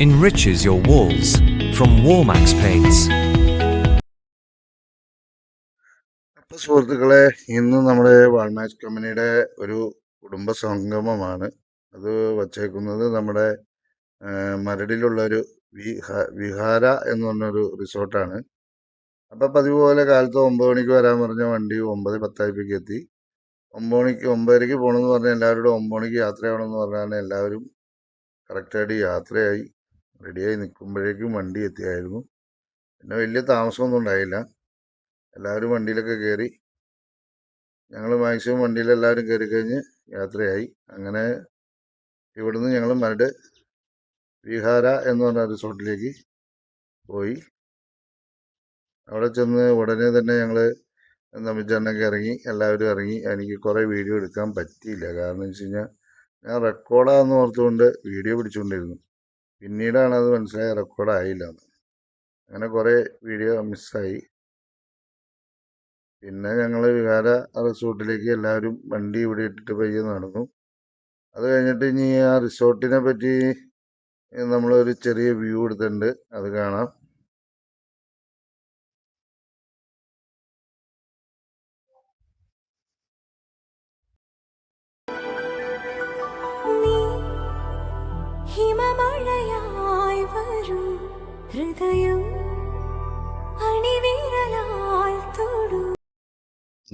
enriches your walls. From Warmax Paints. അപ്പോൾ സുഹൃത്തുക്കളെ, ഇന്ന് നമ്മുടെ വാൾമാക്സ് കമ്പനിയുടെ ഒരു കുടുംബ സംഗമമാണ്. അത് വച്ചേക്കുന്നത് നമ്മുടെ മരടിലുള്ളൊരു വിഹാര എന്ന് പറഞ്ഞൊരു റിസോർട്ടാണ്. അപ്പം പതിവ് പോലെ കാലത്ത് 9 മണിക്ക് വരാൻ പറഞ്ഞ വണ്ടി 9:10 എത്തി. 9:രയ്ക്ക് പോകണമെന്ന് പറഞ്ഞാൽ എല്ലാവരോടും 9 മണിക്ക് യാത്രയാവണമെന്ന് പറഞ്ഞാൽ എല്ലാവരും കറക്റ്റായിട്ട് യാത്രയായി റെഡിയായി നിൽക്കുമ്പോഴേക്കും വണ്ടി എത്തിയായിരുന്നു. പിന്നെ വലിയ താമസമൊന്നും ഉണ്ടായില്ല. എല്ലാവരും വണ്ടിയിലൊക്കെ കയറി. ഞങ്ങൾ മാക്സിമം വണ്ടിയിലെല്ലാവരും കയറി കഴിഞ്ഞ് യാത്രയായി. അങ്ങനെ ഇവിടുന്ന് ഞങ്ങൾ മരട് വിഹാര എന്ന് പറഞ്ഞ റിസോർട്ടിലേക്ക് പോയി. അവിടെ ചെന്ന് ഉടനെ തന്നെ ഞങ്ങൾ നമിച്ചെണ്ണൊക്കെ ഇറങ്ങി, എല്ലാവരും ഇറങ്ങി. എനിക്ക് കുറേ വീഡിയോ എടുക്കാൻ പറ്റിയില്ല. കാരണം എന്ന് വെച്ച് കഴിഞ്ഞാൽ ഞാൻ റെക്കോർഡാന്ന് ഓർത്തുകൊണ്ട് വീഡിയോ പിടിച്ചുകൊണ്ടിരുന്നു. പിന്നീടാണ് അത് മനസ്സിലായി റെക്കോർഡായില്ല എന്ന്. അങ്ങനെ കുറേ വീഡിയോ മിസ്സായി. പിന്നെ ഞങ്ങൾ വിഹാര റിസോർട്ടിലേക്ക് എല്ലാവരും വണ്ടി ഇവിടെ ഇട്ടിട്ട് പയ്യെ നടന്നു. അത് കഴിഞ്ഞിട്ട് ഇനി ആ റിസോർട്ടിനെ പറ്റി നമ്മളൊരു ചെറിയ വ്യൂ എടുത്തിട്ടുണ്ട്, അത് കാണാം. ഹിമമഴയായി വരും ഹൃദയം അണിവിരലാൽ തൊടു.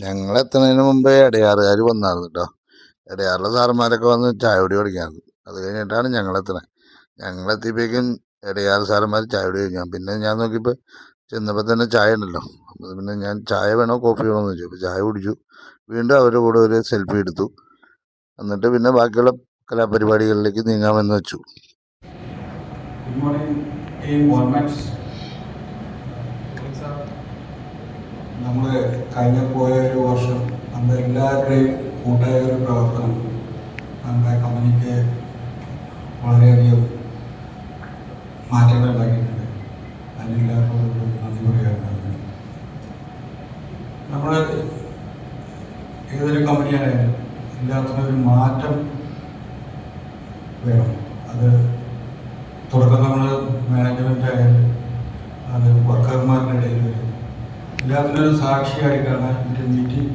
ഞങ്ങൾ എത്തുന്നതിന് മുമ്പേ ഇടയാറുകാർ വന്നായിരുന്നു കേട്ടോ. ഇടയാറിലെ സാറന്മാരൊക്കെ വന്ന് ചായ കുടി കുടിക്കാറുണ്ട്. അത് കഴിഞ്ഞിട്ടാണ് ഞങ്ങളെത്തണേ. ഞങ്ങളെത്തിയപ്പോഴേക്കും ഇടയാറ് സാറന്മാർ ചായ കുടി കഴിഞ്ഞാൽ പിന്നെ ഞാൻ നോക്കിയപ്പോൾ ചെന്നപ്പോൾ തന്നെ ചായ ഉണ്ടല്ലോ. അപ്പോൾ പിന്നെ ഞാൻ ചായ വേണോ കോഫി വേണോ എന്ന് ചോദിച്ചു. അപ്പോൾ ചായ കുടിച്ചു. വീണ്ടും അവരുടെ കൂടെ ഒരു സെൽഫി എടുത്തു. എന്നിട്ട് പിന്നെ ബാക്കിയുള്ള കലാപരിപാടികളിലേക്ക് നീങ്ങാമെന്ന് വെച്ചു. Good morning team Walmax. നമ്മൾ പോയ ഒരു വർഷം നമ്മുടെ എല്ലാവരുടെയും കൂട്ടായ ഒരു പ്രവർത്തനം നമ്മുടെ കമ്പനിക്ക് വളരെയധികം മാറ്റങ്ങൾ ഉണ്ടാക്കിയിട്ടുണ്ട്. അതിനെല്ലാവർക്കും നന്ദി പറയാറുണ്ട്. നമ്മൾ ഏതൊരു കമ്പനിയായാലും എല്ലാത്തിനും ഒരു മാറ്റം വേണം. അത് തുടക്കം നമ്മൾ മാനേജ്മെൻ്റ് ആയാലും അത് വർക്കർമാരുടെ ഇടയിൽ വരും. എല്ലാത്തിനും ഒരു സാക്ഷിയായിട്ടാണ് എൻ്റെ മീറ്റിംഗ്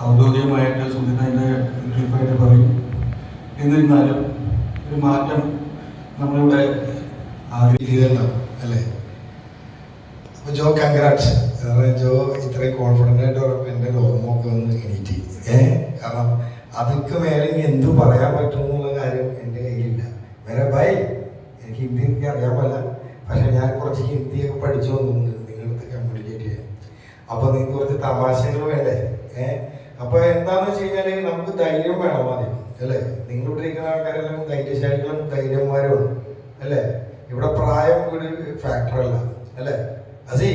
ഔദ്യോഗികമായിട്ട് സുധിനൻ്റെ ട്രിപ്പായിട്ട് പറയും. എന്നിരുന്നാലും ഒരു മാറ്റം നമ്മളിവിടെ ആഗ്രഹിക്കുന്നുണ്ടാവും അല്ലേ? അപ്പോൾ ജോ കൺഗ്രാറ്റ്സ്. കാരണം ജോ ഇത്രയും കോൺഫിഡൻ്റ് ആയിട്ട് പറഞ്ഞപ്പോൾ എൻ്റെ ഓർമ്മയൊക്കെ ഒന്ന് എണീറ്റ്. കാരണം അതൊക്കെ മേലെ ഇനി എന്ത് പറയാൻ പറ്റും എന്നുള്ള കാര്യം എൻ്റെ കയ്യിലില്ല. വേറെ ബൈ എനിക്ക് ഹിന്ദി എനിക്ക് അറിയാൻ പറ്റില്ല. പക്ഷേ ഞാൻ കുറച്ച് ഹിന്ദിയൊക്കെ പഠിച്ചു വന്നിട്ടുണ്ട് നിങ്ങളടുത്ത് കമ്മ്യൂണിക്കേറ്റ് ചെയ്യാൻ. അപ്പോൾ നിങ്ങൾക്ക് കുറച്ച് തമാശകൾ വേണ്ടേ? അപ്പോൾ എന്താണെന്ന് വെച്ച് കഴിഞ്ഞാൽ നമുക്ക് ധൈര്യം വേണം ആദ്യം അല്ലേ? നിങ്ങളിവിടെ ഇരിക്കുന്ന ആൾക്കാരെല്ലാം ധൈര്യശാലികളും ധൈര്യന്മാരുമാണ് അല്ലേ? ഇവിടെ പ്രായം ഒരു ഫാക്ടറല്ല അല്ലേ? അസി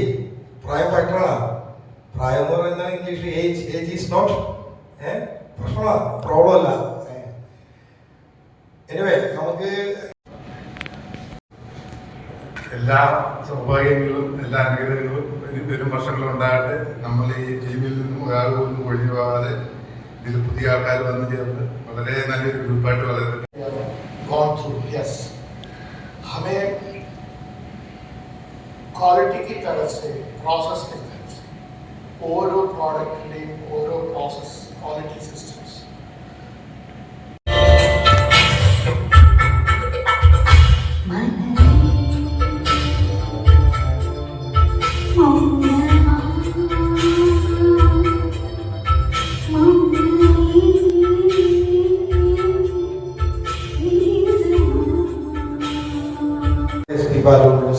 പ്രായം ഫാക്ടറാണ്. പ്രായം എന്ന് പറയുന്നത് ഇംഗ്ലീഷിൽ ഏജ് ഈസ് നോട്ട് പ്രശ്നമാണ്, പ്രോബ്ലം അല്ല. എനിവേ നമുക്ക് എല്ലാ സൗഭാഗ്യങ്ങളും എല്ലാ അനുഗ്രഹങ്ങളും വരും വർഷങ്ങളും ഉണ്ടാകട്ടെ. നമ്മൾ ഈ ടീമിൽ നിന്നും ഒരാൾ പോലും ഒഴിഞ്ഞു പോകാതെ ഇതിൽ പുതിയ ആൾക്കാർ വന്നു ചേർന്ന് വളരെ നല്ലൊരു ഗ്രൂപ്പായിട്ട് വളരട്ടെ. हमें क्वालिटी की तरफ से प्रोसेस की तरफ से ओरो प्रोडक्ट ओरो प्रोसेस क्वालिटी सिस्टम्स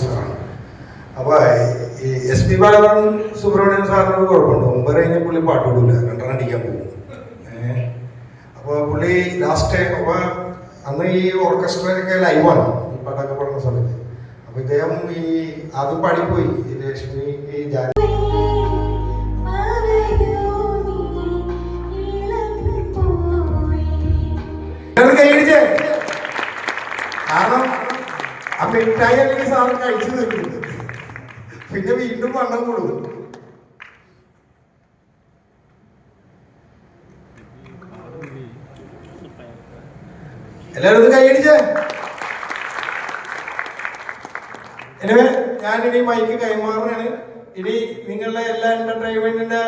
സാറാണ്. അപ്പോൾ ഈ എസ് പി ബാലൻ സുബ്രഹ്മണ്യൻ സാറിനോട് കുഴപ്പമുണ്ട്. 9 കഴിഞ്ഞ പുള്ളി പാട്ട് വിടില്ല, 2 അടിക്കാൻ പോകും. അപ്പോൾ പുള്ളി ലാസ്റ്റ് അപ്പോൾ അന്ന് ഈ ഓർക്കസ്ട്രയൊക്കെ ലൈവാണ് ഈ പാട്ടൊക്കെ പാടുന്ന സമയത്ത്. അപ്പോൾ ഇദ്ദേഹം ഈ അത് പാടിപ്പോയി ഈ ലക്ഷ്മി ഈ കൈയടിച്ചേ. കാരണം ആ മിഠായി അല്ലെങ്കിൽ സാറ് കഴിച്ചു തീർക്കുന്നു, പിന്നെ വീണ്ടും വണ്ണം കൂടും. എല്ലാവരും ഒന്ന് കൈയടിച്ചേ. എനിവേ ഞാനിനി മൈക്ക് കൈമാറുകയാണ്. ഇനി നിങ്ങളുടെ എല്ലാ എന്റർടൈൻമെന്റിന്റെ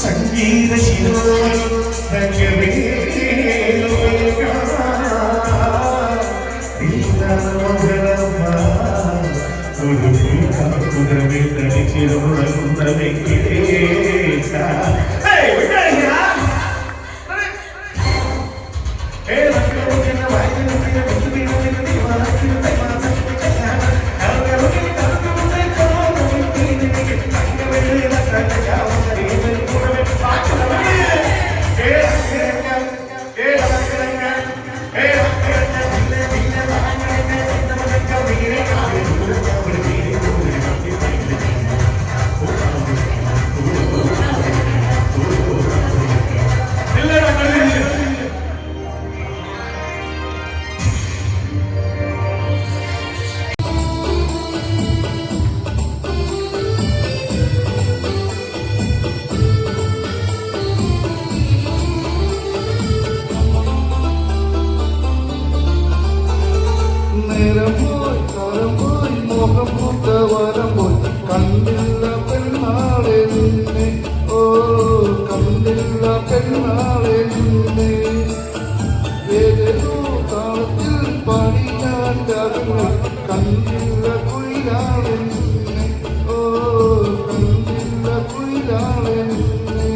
സംഗീത കണ്ടില്ല പെണ്ണാളെ നിന്നെ, ഓ കണ്ടില്ല പെണ്ണാളെ നിന്നെ, ഏതേതോ താളത്തിൽ പാടി ഞാൻ രാഗങ്ങൾ കണ്ടില്ല കുയിലാളെ നിന്നെ, ഓ കണ്ടില്ല കുയിലാളെ നിന്നെ,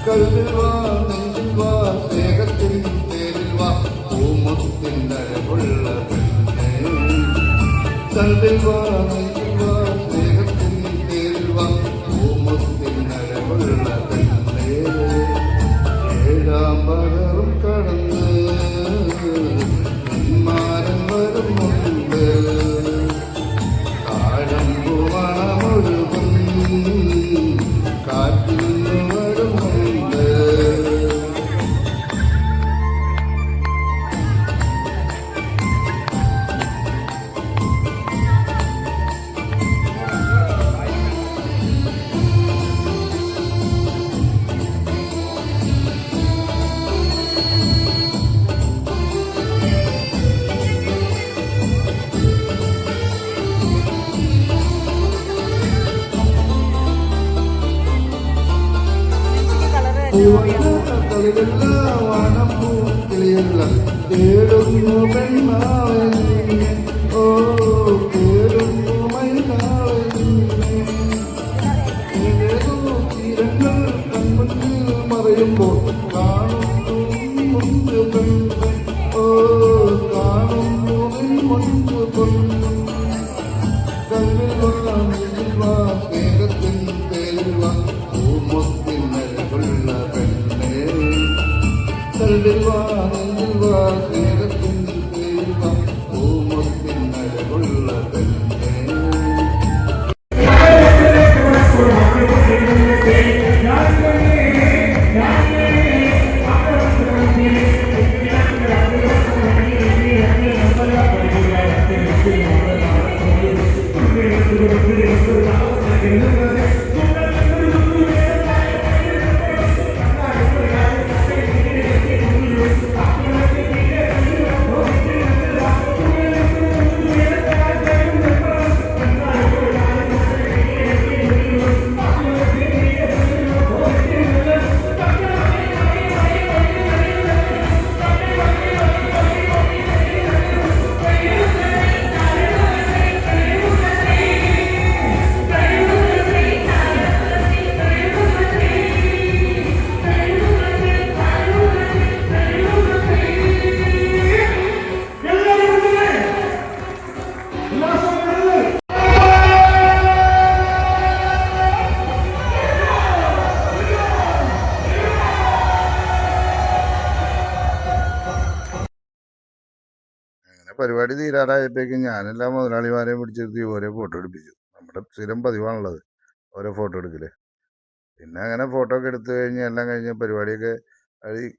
കൽവിൽ വാ നെഞ്ചിൽ വാ സ്നേഹത്തിൻ തേരിൽ വാ പൂമുത്തിൻ അഴകുള്ള പെണ്ണേ, കൽവിൽ വാ നെഞ്ചിൽ വാ സ്നേഹത്തിൻ തേരിൽ വാ പൂമുത്തിൻ അഴകുള്ള പെണ്ണേ, ഏഴാം പകറും കടന്ന് മാനം വരും മുൻപ് കാഴമ്പു മണമൊഴുകും കാറ്റിൽ വരും മുൻപ്. കളിയല്ല വാനപ്പൂ കിളിയല്ല തേടുന്നു പെണ്ണാളെ നിന്നെ, ഓ തേടുന്നു മൈനാളെ നിന്നെ, ഏതേതോ തീരങ്ങൾ കൺമുന്നിൽ മറയുമ്പോൾ കാണുന്നു മുൻപ് പെണ്ണ്, ഓ കാണുന്നു മുൻപ് പൊന്ന്, കൽവിൽ വാ നെഞ്ചിൽ വാ സ്നേഹത്തിൻ തേരിൽ വാ പൂമുത്തിൻ അഴകുള്ള പെണ്ണേ, കൽവിൽ വാ നെഞ്ചിൽ വാ സ്നേഹത്തിൻ തേരിൽ വാ പൂമുത്തിൻ അഴകുള്ള പെണ്ണേ. Yeah. പിന്നെ പരിപാടി തീരാറായപ്പോഴേക്കും ഞാനെല്ലാ മുതലാളിമാരെയും പിടിച്ചിരുത്തി ഓരോ ഫോട്ടോ എടുപ്പിച്ചു. നമ്മുടെ സ്ഥിരം പതിവാണുള്ളത് ഓരോ ഫോട്ടോ എടുക്കല്. പിന്നെ അങ്ങനെ ഫോട്ടോ ഒക്കെ എടുത്തു കഴിഞ്ഞ് എല്ലാം കഴിഞ്ഞ് പരിപാടിയൊക്കെ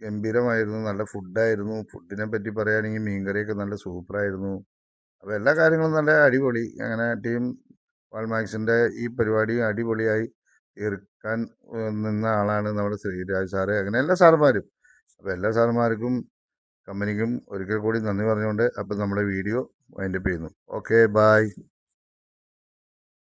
ഗംഭീരമായിരുന്നു. നല്ല ഫുഡായിരുന്നു. ഫുഡിനെ പറ്റി പറയുകയാണെങ്കിൽ മീൻകറിയൊക്കെ നല്ല സൂപ്പറായിരുന്നു. അപ്പോൾ എല്ലാ കാര്യങ്ങളും നല്ല അടിപൊളി. അങ്ങനെ ടീം വാൾമാക്സിൻ്റെ ഈ പരിപാടി അടിപൊളിയായി തീർക്കാൻ നിന്ന ആളാണ് നമ്മുടെ ശ്രീരാജ് സാറ്. അങ്ങനെ എല്ലാ സാറുമാരും. അപ്പോൾ എല്ലാ സാറുമാർക്കും കമ്പനിക്കും ഒരിക്കൽ കൂടി നന്ദി പറഞ്ഞുകൊണ്ട് അപ്പം നമ്മുടെ വീഡിയോ വൈൻഡപ്പ് ചെയ്യുന്നു. Okay, bye.